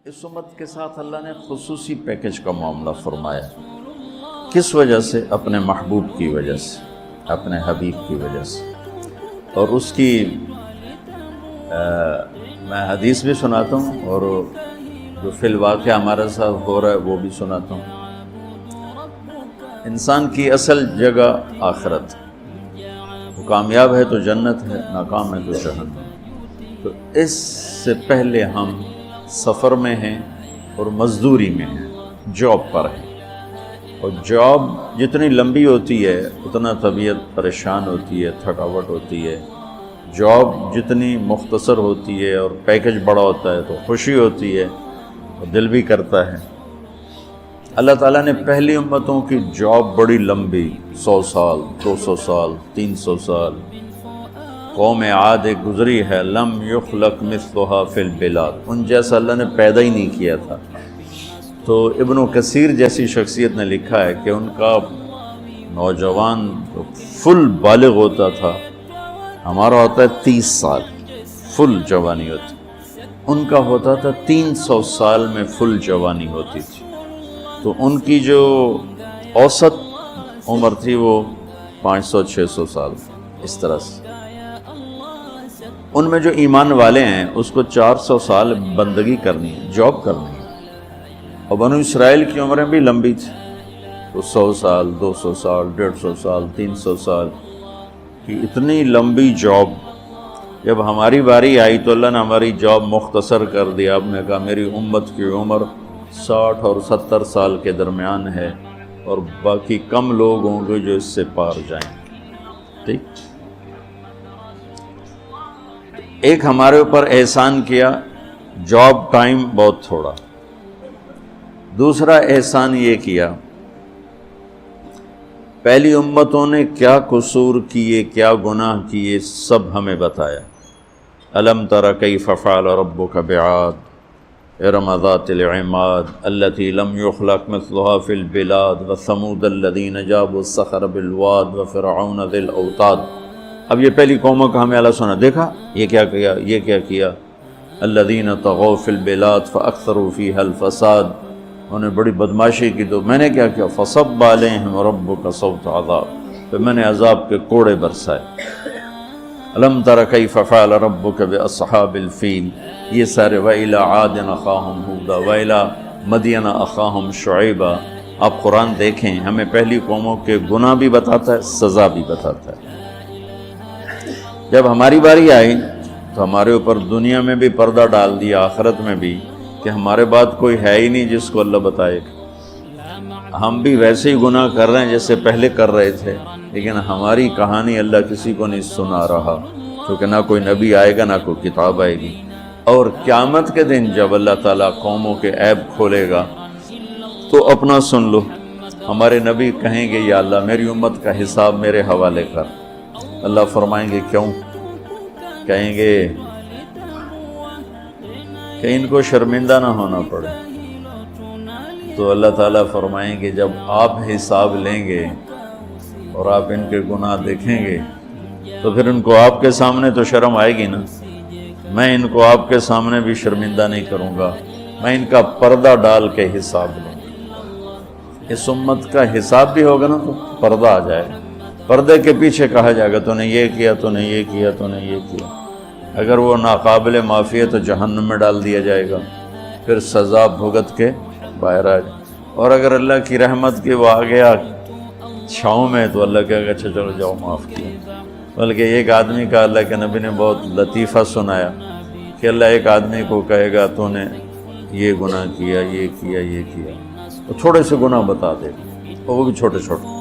اس امت کے ساتھ اللہ نے خصوصی پیکج کا معاملہ فرمایا۔ کس وجہ سے؟ اپنے محبوب کی وجہ سے، اپنے حبیب کی وجہ سے۔ اور اس کی میں حدیث بھی سناتا ہوں اور جو فی الواقع ہمارے ساتھ ہو رہا ہے وہ بھی سناتا ہوں۔ انسان کی اصل جگہ آخرت، وہ کامیاب ہے تو جنت ہے، ناکام ہے تو جہنم۔ تو اس سے پہلے ہم سفر میں ہیں اور مزدوری میں ہیں، جاب پر ہیں، اور جاب جتنی لمبی ہوتی ہے اتنا طبیعت پریشان ہوتی ہے، تھکاوٹ ہوتی ہے۔ جاب جتنی مختصر ہوتی ہے اور پیکج بڑا ہوتا ہے تو خوشی ہوتی ہے اور دل بھی کرتا ہے۔ اللہ تعالیٰ نے پہلی امتوں کی جاب بڑی لمبی، 100 سال، 200 سال، 300 سال۔ قوم عاد ایک گزری ہے، لم یخلق مثلھا فی البلاد، ان جیسا اللہ نے پیدا ہی نہیں کیا تھا۔ تو ابن کثیر جیسی شخصیت نے لکھا ہے کہ ان کا نوجوان فل بالغ ہوتا تھا، ہمارا ہوتا ہے 30 سال فل جوانی ہوتی، ان کا ہوتا تھا 300 سال میں فل جوانی ہوتی تھی۔ تو ان کی جو اوسط عمر تھی وہ 500-600 سال، اس طرح سے۔ ان میں جو ایمان والے ہیں اس کو 400 سال بندگی کرنی ہے، جاب کرنی ہے۔ اور بنو اسرائیل کی عمریں بھی لمبی تھی، تو 100 سال، 200 سال، 150 سال، 300 سال کی اتنی لمبی جاب۔ جب ہماری باری آئی تو اللہ نے ہماری جاب مختصر کر دیا۔ اب نے کہا میری امت کی عمر 60 اور 70 سال کے درمیان ہے، اور باقی کم لوگ ہوں گے جو اس سے پار جائیں۔ ٹھیک، ایک ہمارے اوپر احسان کیا، جاب ٹائم بہت تھوڑا۔ دوسرا احسان یہ کیا، پہلی امتوں نے کیا قصور کیے، کیا گناہ کیے، سب ہمیں بتایا۔ الم تر کیف فعل ربک بعاد ارم ذات العماد التی لم یخلق مثلھا فی البلاد وثمود الذین جابوا الصخر بالواد وفرعون ذی الاوتاد۔ اب یہ پہلی قوموں کا ہمیں اللہ سنا، دیکھا یہ کیا کیا، یہ کیا کیا۔ الذین طغوا فی البلاد فاکثروا فیہا الفساد، انہوں نے بڑی بدماشی کی، تو میں نے کیا کیا، فصب علیہم ربک صوت عذاب، پھر میں نے عذاب کے کوڑے برسائے۔ الم تر کیف فعل ربک باصحاب الفیل، یہ سارے وإلی عاد اخاہم ہودا وإلی مدین اخاہم شعیبا۔ آپ قرآن دیکھیں، ہمیں پہلی قوموں کے گناہ بھی بتاتا ہے، سزا بھی بتاتا ہے۔ جب ہماری باری آئی تو ہمارے اوپر دنیا میں بھی پردہ ڈال دیا، آخرت میں بھی، کہ ہمارے بعد کوئی ہے ہی نہیں جس کو اللہ بتائے گا۔ ہم بھی ویسے ہی گناہ کر رہے ہیں جیسے پہلے کر رہے تھے، لیکن ہماری کہانی اللہ کسی کو نہیں سنا رہا، کیونکہ نہ کوئی نبی آئے گا، نہ کوئی کتاب آئے گی۔ اور قیامت کے دن جب اللہ تعالیٰ قوموں کے عیب کھولے گا تو اپنا سن لو، ہمارے نبی کہیں گے یا اللہ میری امت کا حساب میرے حوالے کر۔ اللہ فرمائیں گے کیوں؟ کہیں گے کہ ان کو شرمندہ نہ ہونا پڑے۔ تو اللہ تعالیٰ فرمائیں گے جب آپ حساب لیں گے اور آپ ان کے گناہ دیکھیں گے تو پھر ان کو آپ کے سامنے تو شرم آئے گی نا۔ میں ان کو آپ کے سامنے بھی شرمندہ نہیں کروں گا، میں ان کا پردہ ڈال کے حساب لوں گا۔ اس امت کا حساب بھی ہوگا نا تو پردہ آ جائے گا، پردے کے پیچھے کہا جائے گا تو نے یہ کیا، تو نے یہ کیا، تو نے یہ کیا۔ اگر وہ ناقابل معافی ہے تو جہنم میں ڈال دیا جائے گا، پھر سزا بھگت کے باہر آ جائے۔ اور اگر اللہ کی رحمت کے وہ آ گیا چھاؤں میں تو اللہ کہے گا اچھا چلو جاؤ، معاف کیا۔ بلکہ ایک آدمی کا اللہ کے نبی نے بہت لطیفہ سنایا کہ اللہ ایک آدمی کو کہے گا تو نے یہ گناہ کیا، یہ کیا، یہ کیا، تو تھوڑے سے گناہ بتا دے گا، اور وہ بھی چھوٹے چھوٹے،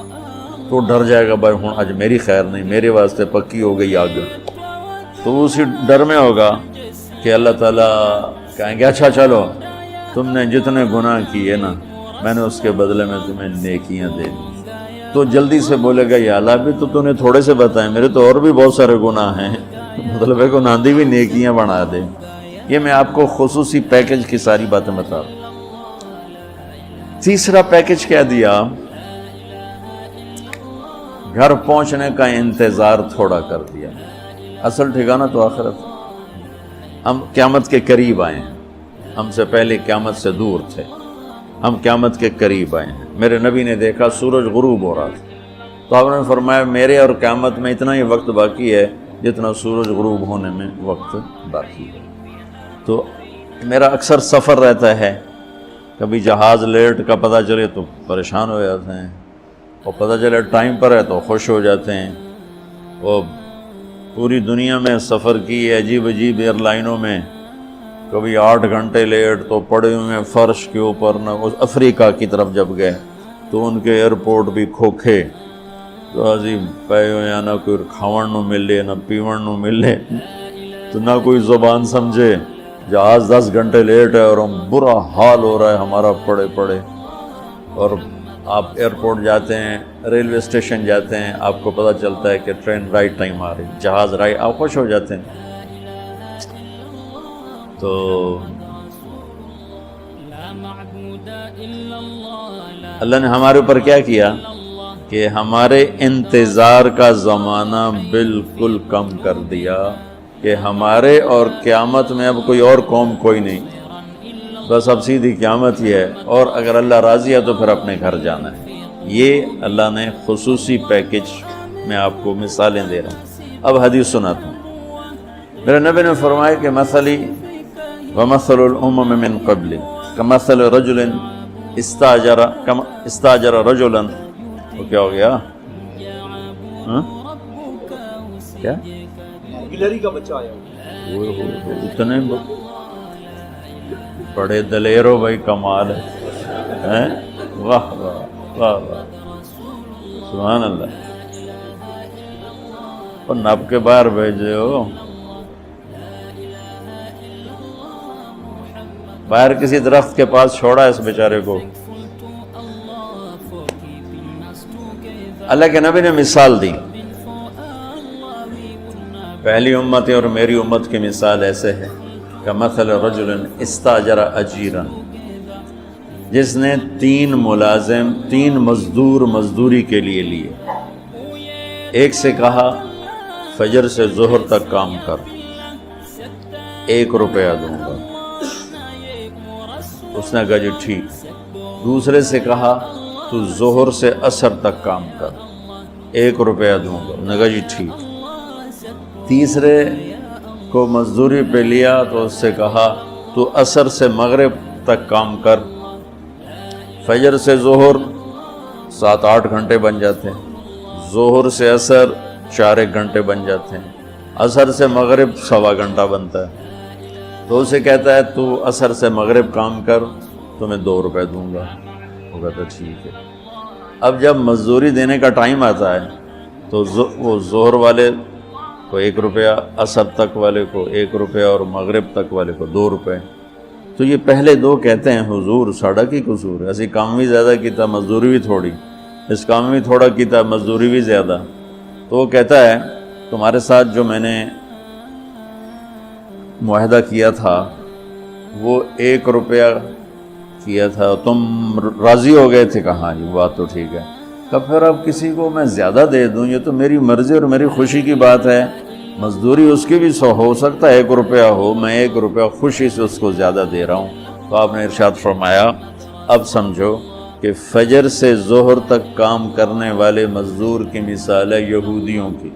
تو ڈر جائے گا بھائی ہوں آج میری خیر نہیں، میرے واسطے پکی ہو گئی آگ۔ تو اسی ڈر میں ہوگا کہ اللہ تعالیٰ کہیں گے اچھا چلو تم نے جتنے گناہ کیے نا میں نے اس کے بدلے میں تمہیں نیکیاں دے دی۔ تو جلدی سے بولے گا یا اللہ بھی تو نے تھوڑے سے بتائے، میرے تو اور بھی بہت سارے گناہ ہیں، مطلب ہے گناہ دی بھی نیکیاں بنا دے۔ یہ میں آپ کو خصوصی پیکج کی ساری باتیں بتا رہا ہوں۔ تیسرا پیکج کیا دیا؟ گھر پہنچنے کا انتظار تھوڑا کر دیا۔ اصل ٹھکانہ تو آخرت، ہم قیامت کے قریب آئے ہیں، ہم سے پہلے قیامت سے دور تھے، ہم قیامت کے قریب آئے ہیں۔ میرے نبی نے دیکھا سورج غروب ہو رہا تھا، تو آپ نے فرمایا میرے اور قیامت میں اتنا ہی وقت باقی ہے جتنا سورج غروب ہونے میں وقت باقی ہے۔ تو میرا اکثر سفر رہتا ہے، کبھی جہاز لیٹ کا پتہ چلے تو پریشان ہو جاتے ہیں، اور پتہ چلے ٹائم پر ہے تو خوش ہو جاتے ہیں۔ وہ پوری دنیا میں سفر کی عجیب عجیب ایئر لائنوں میں، کبھی 8 گھنٹے لیٹ تو پڑے ہوئے فرش کے اوپر، نہ افریقہ کی طرف جب گئے تو ان کے ایئرپورٹ بھی کھوکھے، تو عظیم پے ہویا نہ کوئی کھاون نو ملے نہ پیون نو ملے، تو نہ کوئی زبان سمجھے، جہاز 10 گھنٹے لیٹ ہے اور ہم برا حال ہو رہا ہے ہمارا پڑے پڑے۔ اور آپ ایئرپورٹ جاتے ہیں، ریلوے اسٹیشن جاتے ہیں، آپ کو پتہ چلتا ہے کہ ٹرین رائٹ ٹائم آ رہی، جہاز رائٹ، آپ خوش ہو جاتے ہیں۔ تو اللہ نے ہمارے اوپر کیا کیا کہ ہمارے انتظار کا زمانہ بالکل کم کر دیا، کہ ہمارے اور قیامت میں اب کوئی اور قوم کوئی نہیں، بس اب سیدھی قیامت ہی ہے، اور اگر اللہ راضی ہے تو پھر اپنے گھر جانا ہے۔ یہ اللہ نے خصوصی پیکج میں آپ کو مثالیں دے رہا ہوں۔ اب حدیث سناتا ہوں۔ میرے نبی نے فرمایا کہ مثلی ومثل الامم من قبل کمثل رجل استاجر رجلا، وہ کیا ہو گیا؟ کیا گلری کا بچہ آیا، اتنے بڑے دلیر ہو بھائی، کمال ہے، واہ واہ واہ واہ، سبحان اللہ۔ اور نب کے باہر بھیجے ہو، باہر کسی درخت کے پاس چھوڑا اس بیچارے کو۔ اللہ کے نبی نے مثال دی، پہلی امت اور میری امت کی مثال ایسے ہے کہ مثل رجل استاجر اجیرا، جس نے 3 مزدور مزدوری کے لیے ایک سے کہا فجر سے ظہر تک کام کر، 1 روپیہ دوں گا، اس نے کہا جی ٹھیک۔ دوسرے سے کہا تو ظہر سے عصر تک کام کر، 1 روپیہ دوں گا، اس نے کہا جی ٹھیک۔ تیسرے کو مزدوری پہ لیا تو اس سے کہا تو عصر سے مغرب تک کام کر، فجر سے ظہر 7-8 گھنٹے بن جاتے ہیں، ظہر سے عصر 4 گھنٹے بن جاتے ہیں، عصر سے مغرب 1.25 گھنٹہ بنتا ہے۔ تو اسے کہتا ہے تو عصر سے مغرب کام کر، تو میں 2 روپے دوں گا، وہ کہتا ہے ٹھیک ہے۔ اب جب مزدوری دینے کا ٹائم آتا ہے تو وہ ظہر والے کو 1 روپیہ، عصر تک والے کو 1 روپیہ، اور مغرب تک والے کو 2 روپے۔ تو یہ پہلے 2 کہتے ہیں حضور ساڑا کی قصور ہے، اسی کام بھی زیادہ کیتا مزدوری بھی تھوڑی، اس کام بھی تھوڑا کیتا مزدوری بھی زیادہ۔ تو وہ کہتا ہے تمہارے ساتھ جو میں نے معاہدہ کیا تھا وہ 1 روپیہ کیا تھا، تم راضی ہو گئے تھے، کہا جی بات تو ٹھیک ہے۔ کب پھر اب کسی کو میں زیادہ دے دوں، یہ تو میری مرضی اور میری خوشی کی بات ہے، مزدوری اس کی بھی 100 ہو سکتا ہے 1 روپیہ ہو، میں 1 روپیہ خوشی سے اس کو زیادہ دے رہا ہوں۔ تو آپ نے ارشاد فرمایا اب سمجھو کہ فجر سے ظہر تک کام کرنے والے مزدور کی مثال ہے یہودیوں کی،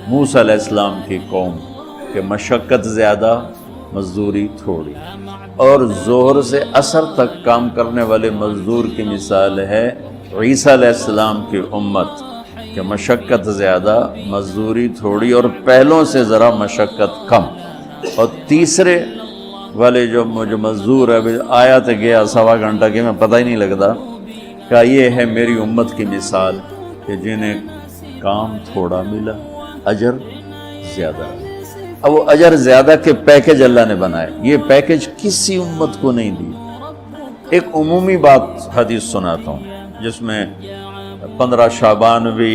موسیٰ علیہ السلام کی قوم، کہ مشقت زیادہ مزدوری تھوڑی، اور ظہر سے عصر تک کام کرنے والے مزدور کی مثال ہے عیسیٰ علیہ السلام کی امت، کہ مشقت زیادہ مزدوری تھوڑی، اور پہلوں سے ذرا مشقت کم۔ اور تیسرے والے جو مزدور ہے آیا تو گیا 1.25 گھنٹہ کی، میں پتہ ہی نہیں لگتا، کہ یہ ہے میری امت کی مثال، کہ جنہیں کام تھوڑا ملا اجر زیادہ۔ اب وہ اجر زیادہ کے پیکج اللہ نے بنائے، یہ پیکج کسی امت کو نہیں دی۔ ایک عمومی بات حدیث سناتا ہوں جس میں 15 شعبان بھی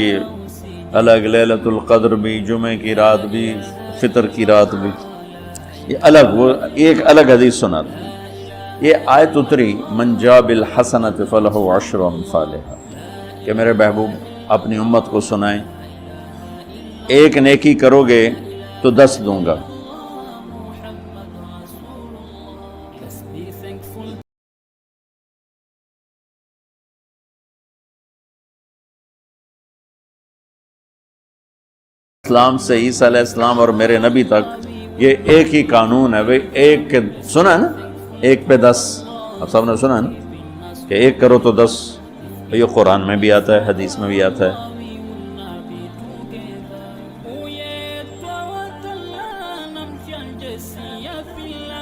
الگ، لیلۃ القدر بھی، جمعہ کی رات بھی، فطر کی رات بھی، یہ الگ، وہ ایک الگ حدیث سناتا ہوں۔ یہ آیت اتری من جاء بالحسنۃ فلہ 10 امثالھا، کہ میرے محبوب اپنی امت کو سنائیں 1 نیکی کرو گے تو 10 دوں گا، السلام سے عیسیٰ علیہ السلام اور میرے نبی تک یہ ایک ہی قانون ہے بھائی، ایک کے سنا نا، ایک پہ 10، آپ سب نے سنا نا کہ ایک کرو تو 10، یہ قرآن میں بھی آتا ہے، حدیث میں بھی آتا ہے۔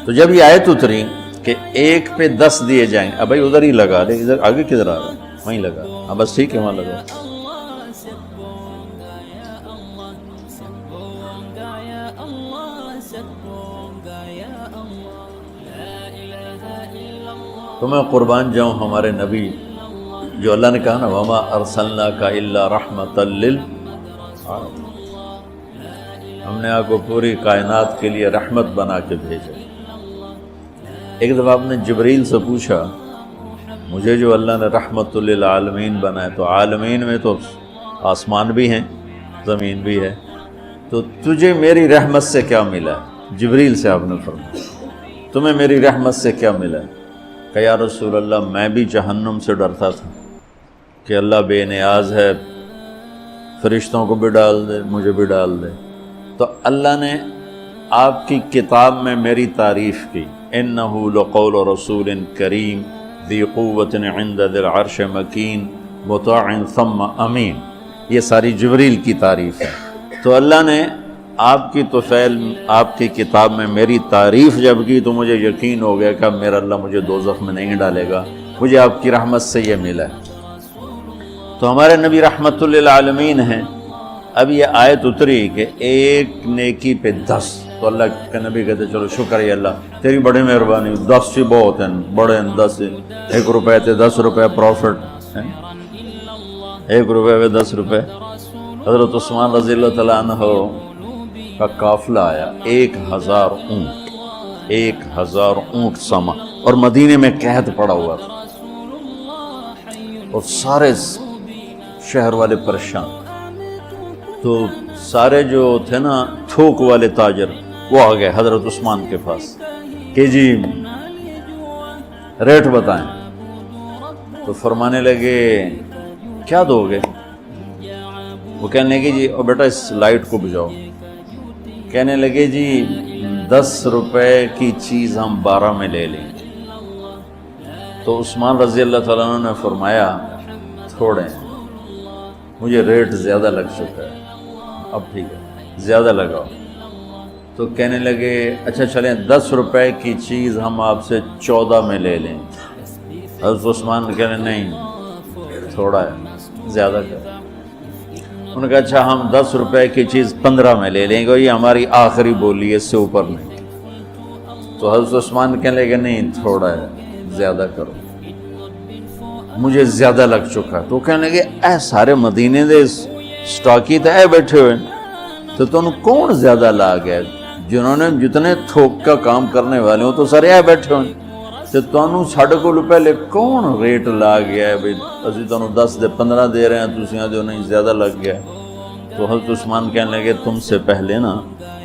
تو جب یہ آیت اتری کہ ایک پہ 10 دیے جائیں، اب بھائی ادھر ہی لگا لے، ادھر آگے کدھر آ رہا ہے، وہیں لگا، ہاں بس ٹھیک ہے وہاں لگا۔ تو میں قربان جاؤں ہمارے نبی، جو اللہ نے کہا نا وَمَا أَرْسَلْنَاكَ إِلَّا رَحْمَةً لِلْعَالَمِينَ، ہم نے آپ کو پوری کائنات کے لیے رحمت بنا کے بھیجا۔ ایک دفعہ آپ نے جبریل سے پوچھا مجھے جو اللہ نے رحمت للعالمین بنایا، تو عالمین میں تو آسمان بھی ہیں زمین بھی ہے، تو تجھے میری رحمت سے کیا ملا ہے؟ جبریل سے آپ نے فرمایا تمہیں میری رحمت سے کیا ملا ہے؟ کہ یا رسول اللہ میں بھی جہنم سے ڈرتا تھا کہ اللہ بے نیاز ہے، فرشتوں کو بھی ڈال دے مجھے بھی ڈال دے، تو اللہ نے آپ کی کتاب میں میری تعریف کی، اِنَّهُ لَقَوْلُ رَسُولٍ كَرِيمٍ ذِي قُوَّةٍ عِنْدَ ذِي الْعَرْشِ مَكِينٍ مُطَاعٍ ثَمَّ أَمِينٍ، یہ ساری جبریل کی تعریف ہے۔ تو اللہ نے آپ کی طفیل آپ کی کتاب میں میری تعریف جب کی تو مجھے یقین ہو گیا کہ اب میرا اللہ مجھے دوزخ میں نہیں ڈالے گا، مجھے آپ کی رحمت سے یہ ملا ہے۔ تو ہمارے نبی رحمت للعالمین ہیں۔ اب یہ آیت اتری کہ ایک نیکی پہ 10، تو اللہ کے نبی کہتے چلو شکر ہے اللہ تیری بڑی مہربانی، 10 سے بہت ہیں، بڑے ہیں 10، 1 روپے تھے 10 روپے پروفٹ ہیں، 1 روپے پہ 10 روپے۔ حضرت عثمان رضی اللہ تعالیٰ عنہ کا قافلہ آیا، 1000 اونٹ، 1000 اونٹ ساما، اور مدینے میں قحط پڑا ہوا تھا، اور سارے شہر والے پریشان۔ تو سارے جو تھے نا تھوک والے تاجر وہ آ گئے حضرت عثمان کے پاس کہ جی ریٹ بتائیں، تو فرمانے لگے کیا دو گے؟ وہ کہنے لگے جی او بیٹا اس لائٹ کو بجھاؤ، کہنے لگے جی 10 روپے کی چیز ہم 12 میں لے لیں۔ تو عثمان رضی اللہ تعالیٰ عنہ نے فرمایا تھوڑے مجھے ریٹ زیادہ لگ چکا ہے، اب ٹھیک ہے زیادہ لگاؤ۔ تو کہنے لگے اچھا چلیں 10 روپے کی چیز ہم آپ سے 14 میں لے لیں۔ حضرت عثمان کہنے نہیں تھوڑا ہے زیادہ کر۔ انہوں نے کہا اچھا ہم 10 روپے کی چیز 15 میں لے لیں گے، یہ ہماری آخری بولی ہے، اس سے اوپر نہیں۔ تو حضرت عثمان کہنے لگے نہیں تھوڑا ہے زیادہ کرو، مجھے زیادہ لگ چکا۔ تو کہنے لگے اے سارے مدینے دے سٹاکی تھے اے بیٹھے ہوئے، تو تم کون زیادہ لا گیا؟ جنہوں نے جتنے تھوک کا کام کرنے والے ہوں تو سارے اے بیٹھے ہوئے، تو تمہیں ساڑھے کو پہلے کون ریٹ لا گیا ہے بھائی اسی تمہیں 10 دے 15 دے رہے ہیں، تسی دو نہیں زیادہ لگ گیا۔ تو حضرت عثمان کہنے لگے تم سے پہلے نا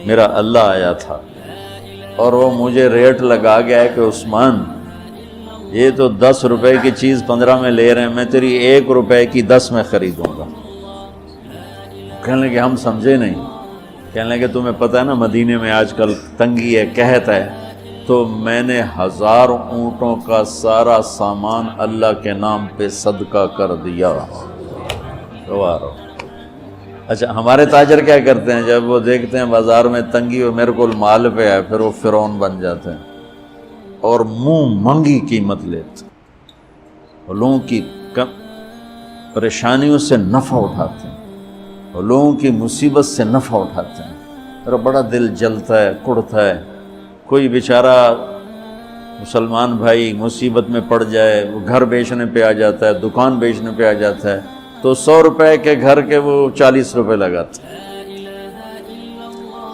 میرا اللہ آیا تھا اور وہ مجھے ریٹ لگا گیا ہے کہ عثمان یہ تو 10 روپے کی چیز 15 میں لے رہے ہیں، میں تیری 1 روپے کی 10 میں خریدوں گا۔ کہنے لگے ہم سمجھے نہیں۔ کہنے لگے تمہیں پتہ ہے نا مدینے میں آج کل تنگی ہے قحط ہے، تو میں نے 1000 اونٹوں کا سارا سامان اللہ کے نام پہ صدقہ کر دیا۔ اچھا ہمارے تاجر کیا کرتے ہیں جب وہ دیکھتے ہیں بازار میں تنگی اور میرے کو مال پہ ہے پھر وہ فرعون بن جاتے ہیں اور منہ منگی قیمت لیتے اور لوگوں کی پریشانیوں سے نفع اٹھاتے ہیں اور لوگوں کی مصیبت سے نفع اٹھاتے ہیں۔ میرا بڑا دل جلتا ہے کڑتا ہے، کوئی بیچارہ مسلمان بھائی مصیبت میں پڑ جائے، وہ گھر بیچنے پہ آ جاتا ہے، دکان بیچنے پہ آ جاتا ہے، تو 100 روپے کے گھر کے وہ 40 روپے لگاتے ہیں۔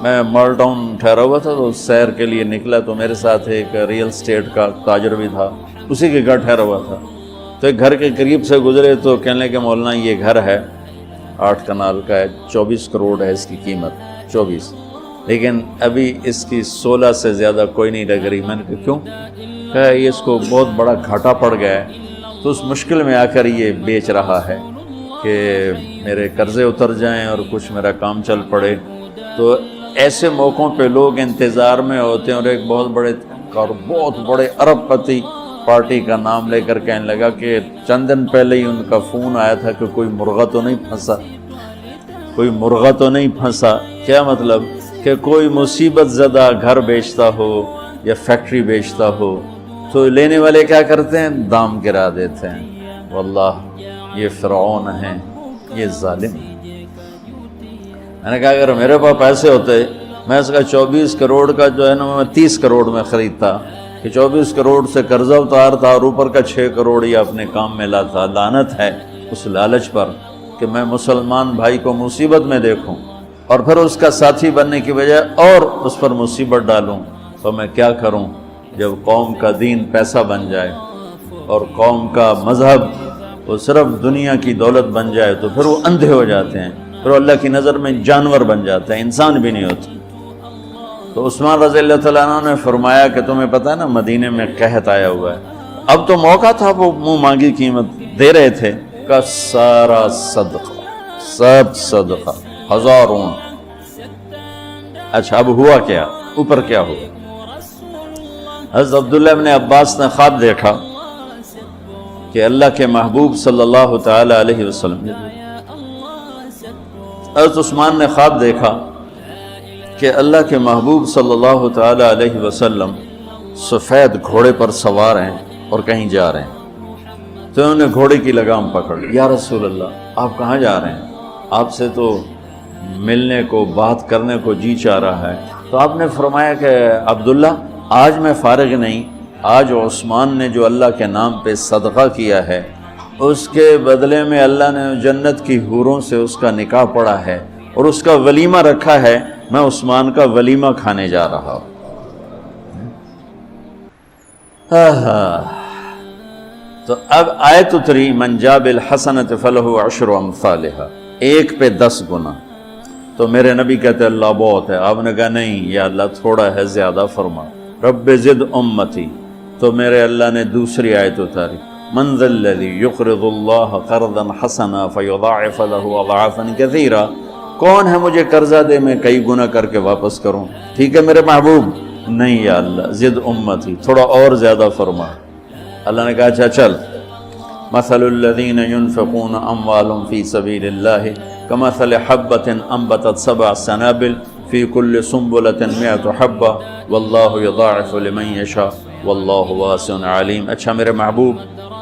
میں مال ٹاؤن ٹھہرا ہوا تھا تو سیر کے لیے نکلا، تو میرے ساتھ ایک ریئل اسٹیٹ کا تاجر بھی تھا، اسی کے گھر ٹھہرا ہوا تھا۔ تو ایک گھر کے قریب سے گزرے تو کہنے لگے مولانا یہ گھر ہے 8 کنال کا ہے، 24 کروڑ ہے اس کی قیمت، 24، لیکن ابھی اس کی 16 سے زیادہ کوئی نہیں لگ رہی۔ میں نے کہا کیوں؟ کہا یہ اس کو بہت بڑا گھاٹا پڑ گیا ہے تو اس مشکل میں آ کر یہ بیچ رہا ہے۔ کہ میرے قرضے اتر جائیں اور کچھ میرا کام چل پڑے، تو ایسے موقعوں پہ لوگ انتظار میں ہوتے ہیں، اور ایک بہت بڑے ارب پتی پارٹی کا نام لے کر کہنے لگا کہ چند دن پہلے ہی ان کا فون آیا تھا کہ کوئی مرغہ تو نہیں پھنسا، کوئی مرغہ تو نہیں پھنسا۔ کیا مطلب؟ کہ کوئی مصیبت زدہ گھر بیچتا ہو یا فیکٹری بیچتا ہو تو لینے والے کیا کرتے ہیں؟ دام گرا دیتے ہیں۔ واللہ یہ فرعون ہیں، یہ ظالم ہیں۔ میں نے کہا اگر میرے پاس پیسے ہوتے میں اس کا 24 کروڑ کا جو ہے نا میں 30 کروڑ میں خریدتا، کہ 24 کروڑ سے قرضہ اتارتا اور اوپر کا 6 کروڑ یہ اپنے کام میں لاتا۔ لعنت ہے اس لالچ پر کہ میں مسلمان بھائی کو مصیبت میں دیکھوں اور پھر اس کا ساتھی بننے کی بجائے اور اس پر مصیبت ڈالوں۔ تو میں کیا کروں؟ جب قوم کا دین پیسہ بن جائے اور قوم کا مذہب وہ صرف دنیا کی دولت بن جائے تو پھر وہ اندھے ہو جاتے ہیں، پھر اللہ کی نظر میں جانور بن جاتے ہیں، انسان بھی نہیں ہوتے۔ تو عثمان رضی اللہ تعالیٰ عنہ نے فرمایا کہ تمہیں پتہ ہے نا مدینے میں قحط آیا ہوا ہے، اب تو موقع تھا، وہ منہ مانگی قیمت دے رہے تھے، کا سارا صدقہ، سب صدقہ، ہزاروں۔ اچھا اب ہوا کیا؟ اوپر کیا ہوا؟ حضرت عبداللہ ابن عباس نے خواب دیکھا کہ اللہ کے محبوب صلی اللہ تعالی علیہ وسلم، حضرت عثمان نے خواب دیکھا کہ اللہ کے محبوب صلی اللہ تعالی علیہ وسلم سفید گھوڑے پر سوار ہیں اور کہیں جا رہے ہیں۔ تو انہوں نے گھوڑے کی لگام پکڑ لی، یا رسول اللہ آپ کہاں جا رہے ہیں؟ آپ سے تو ملنے کو، بات کرنے کو جی چاہ رہا ہے۔ تو آپ نے فرمایا کہ عبداللہ آج میں فارغ نہیں، آج عثمان نے جو اللہ کے نام پہ صدقہ کیا ہے اس کے بدلے میں اللہ نے جنت کی حوروں سے اس کا نکاح پڑھا ہے اور اس کا ولیمہ رکھا ہے، میں عثمان کا ولیمہ کھانے جا رہا ہوں۔ تو اب آیت اتری من جاء بالحسنۃ فلہ عشر امثالھا، ایک پہ 10 گنا۔ تو میرے نبی کہتے اللہ بہت ہے، آپ نے کہا نہیں یا اللہ تھوڑا ہے، زیادہ فرما، رب زد امتی۔ تو میرے اللہ نے دوسری آیت اتاری، من ذا الذی یقرض اللہ قرضا حسنا فیضاعف له اضعافا کثیرا، کون ہے مجھے قرضہ دے میں کئی گنا کر کے واپس کروں؟ ٹھیک ہے میرے محبوب؟ نہیں یا اللہ زد امتی، تھوڑا اور زیادہ فرما۔ اللہ نے کہا اچھا چل، مثل الذین ينفقون اموالهم فی سبیل اللہ کمثل حبۃ انبتت 7 سنابل فی کل سنبلۃ 100 حبۃ واللہ یضاعف لمن یشاء واللہ واسع علیم۔ اچھا میرے محبوب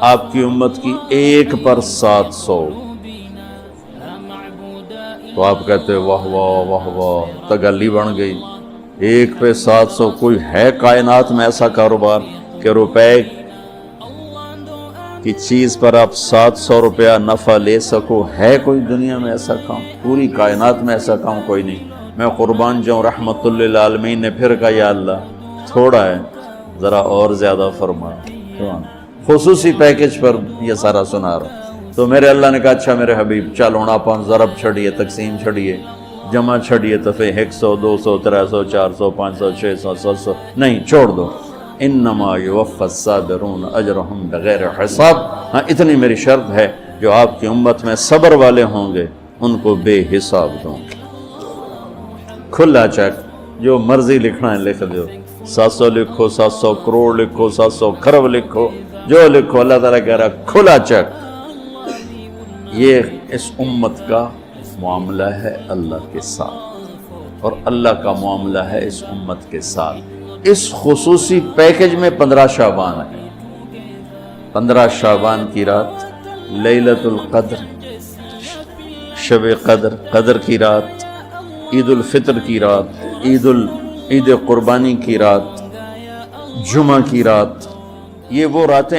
آپ کی امت کی ایک پر 700، تو آپ کہتے واہ واہ واہ واہ، تگلی بن گئی، ایک پہ 700۔ کوئی ہے کائنات میں ایسا کاروبار کہ روپے کی چیز پر آپ 700 روپیہ نفع لے سکو؟ ہے کوئی دنیا میں ایسا کام؟ پوری کائنات میں ایسا کام کوئی نہیں۔ میں قربان جاؤں، رحمت للعالمین نے پھر کہا یا اللہ تھوڑا ہے، ذرا اور زیادہ فرما۔ خصوصی پیکج پر یہ سارا سنا رہا۔ تو میرے اللہ نے کہا اچھا میرے حبیب چل ہوں آپ ضرب چھڑیے، تقسیم چھڑیے، جمع چھڑیے، دفعے 100 200 300 400 500 600 700، نہیں چھوڑ دو، انما یوفی الصابرون اجرہم بغیر حساب۔ ہاں اتنی میری شرط ہے، جو آپ کی امت میں صبر والے ہوں گے ان کو بے حساب دوں گے۔ کھلا چیک، جو مرضی لکھنا ہے لکھ دو، 700 لکھو، 700 کروڑ لکھو، 700 کھرب لکھو، جو لکھو، اللہ تعالیٰ کہہ رہا کھلا چیک۔ یہ اس امت کا معاملہ ہے اللہ کے ساتھ، اور اللہ کا معاملہ ہے اس امت کے ساتھ۔ اس خصوصی پیکج میں 15 شعبان ہے۔ 15 شعبان کی رات لیلۃ القدر، شب قدر، قدر کی رات، عید الفطر کی رات، عید قربانی کی رات، جمعہ کی رات، یہ وہ راتیں